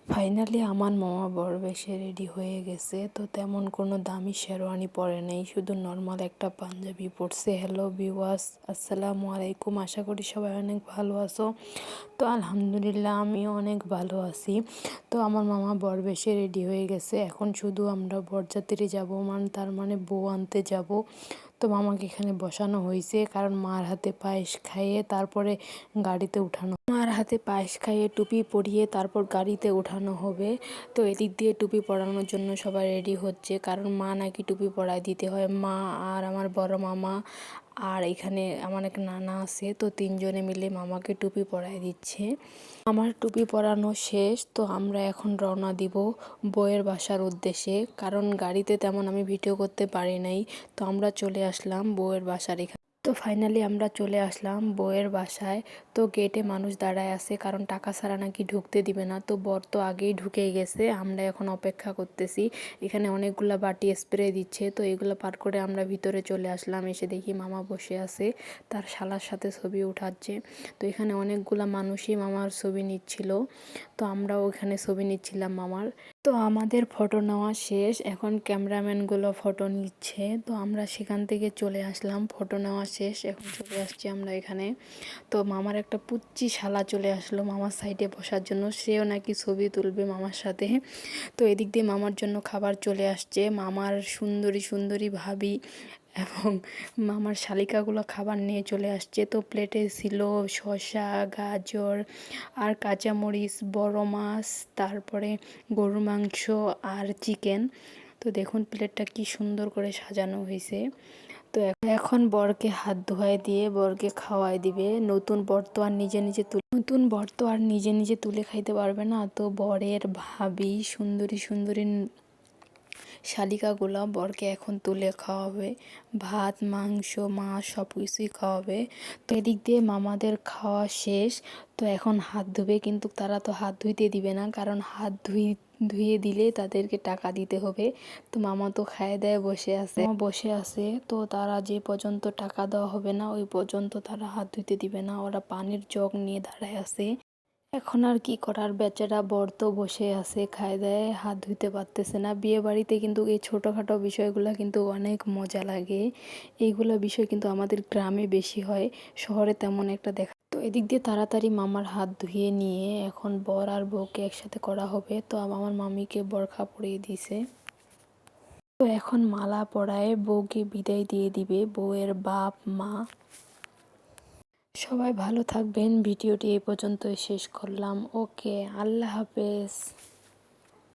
Finally আমার মামা বরবেশে ready হয়ে গেছে। তো তেমন কোনো দামি শেরওয়ানি পরে নেই, শুধু নর্মাল একটা পাঞ্জাবি পরছে। হ্যালো ভিউয়ার্স, আসসালামু আলাইকুম। আশা করি সবাই অনেক ভালো আছো। তো আলহামদুলিল্লাহ আমিও অনেক ভালো আছি। তো আমার মামা বরবেশে রেডি হয়ে গেছে, এখন শুধু আমরা বরযাত্রী যাব, তার মানে বউ আনতে যাব। তো মামাকে এখানে বসানো হয়েছে, কারণ মার হাতে পায়েস খাইয়ে তারপরে গাড়িতে উঠানো, মার হাতে পায়েস খাইয়ে টুপি পরিয়ে তারপর গাড়িতে উঠানো হবে। তো এদিক দিয়ে টুপি পরানোর জন্য সবাই রেডি হচ্ছে, কারণ মা নাকি টুপি পরায় দিতে হয়। মা আর আমার বড় মামা আর এখানে আমার এক নানা আছে, তো তিনজনে মিলে মামাকে টুপি পরায় দিচ্ছে। আমার টুপি পরানো শেষ, তো আমরা এখন রওনা দিব বউয়ের বাসার উদ্দেশ্যে, কারণ গাড়িতে তেমন আমি ভিডিও করতে পারি নাই। তো আমরা চলে আসলাম বউয়ের বাসার এখানে। তো ফাইনালি আমরা চলে আসলাম বউয়ের বাসায়। তো গেটে মানুষ দাঁড়ায় আছে, কারণ টাকা ছাড়া নাকি ঢুকতে দিবে না। তো বর তো আগেই ঢুকে গেছে, আমরা এখন অপেক্ষা করতেছি। এখানে অনেকগুলা বাটি স্প্রে দিচ্ছে, তো এগুলো পার করে আমরা ভিতরে চলে আসলাম। এসে দেখি মামা বসে আছে, তার শালার সাথে ছবি উঠাচ্ছে। তো এখানে অনেকগুলা মানুষই মামার ছবি নিচ্ছিল, তো আমরাও এখানে ছবি নিচ্ছিলাম মামার। তো আমাদের ফটো নেওয়া শেষ, এখন ক্যামেরাম্যানগুলো ফটো নিচ্ছে। তো আমরা সেখান থেকে চলে আসলাম, ফটো নেওয়া শেষ, এখন চলে আসছি আমরা এখানে। তো মামার একটা পুচ্চি শালা চলে আসলো মামার সাইডে বসার জন্য, সেও নাকি ছবি তুলবে মামার সাথে। তো এদিক দিয়ে মামার জন্য খাবার চলে আসছে, মামার সুন্দরী সুন্দরী ভাবি এবং মামার শালিকাগুলো খাবার নিয়ে চলে আসছে। তো প্লেটে ছিল শসা, গাজর আর কাঁচামরিচ, বড় মাছ, তারপরে গরুর মাংস আর চিকেন। তো দেখুন প্লেটটা কি সুন্দর করে সাজানো হয়েছে। তো এখন বরকে হাত ধোয়াই দিয়ে বরকে খাওয়াই দিবে। নতুন বর তো আর নিজে নিজে তুলে খাইতে পারবে না। তো বরের ভাবি সুন্দরী সুন্দরী শালিকাগুলা বরকে এখন তুলে খাওয়াবে, ভাত, মাংস, মাছ সব কিছুই খাওয়াবে। তো এদিক দিয়ে মামাদের খাওয়া শেষ, তো এখন হাত ধুবে, কিন্তু তারা তো হাত ধুইতে দিবে না, কারণ হাত ধুয়ে দিলে তাদেরকে টাকা দিতে হবে। তো মামা তো খায় দেয় বসে আছে, তো তারা যে পর্যন্ত টাকা দেওয়া হবে না ওই পর্যন্ত তারা হাত ধুইতে দিবে না। ওরা পানির জগ নিয়ে দাঁড়ায় আছে। এখন আর কি করার, বেচারা বর তো বসে আছে, খায় দেয়, হাত ধুইতে পারতেছে না। বিয়ে বাড়িতে কিন্তু এই ছোটোখাটো বিষয়গুলো কিন্তু অনেক মজা লাগে। এইগুলো বিষয় কিন্তু আমাদের গ্রামে বেশি হয়, শহরে তেমন একটা দেখা। তো এদিক দিয়ে তাড়াতাড়ি মামার হাত ধুয়ে নিয়ে এখন বর আর বউকে একসাথে করা হবে। তো আমার মামিকে বরখা পরিয়ে দিছে। তো এখন মালা পরায় বউকে বিদায় দিয়ে দিবে বউয়ের বাপ মা। সবাই ভালো থাকবেন, ভিডিওটি এই পর্যন্তই শেষ করলাম। ওকে, আল্লাহ হাফেজ।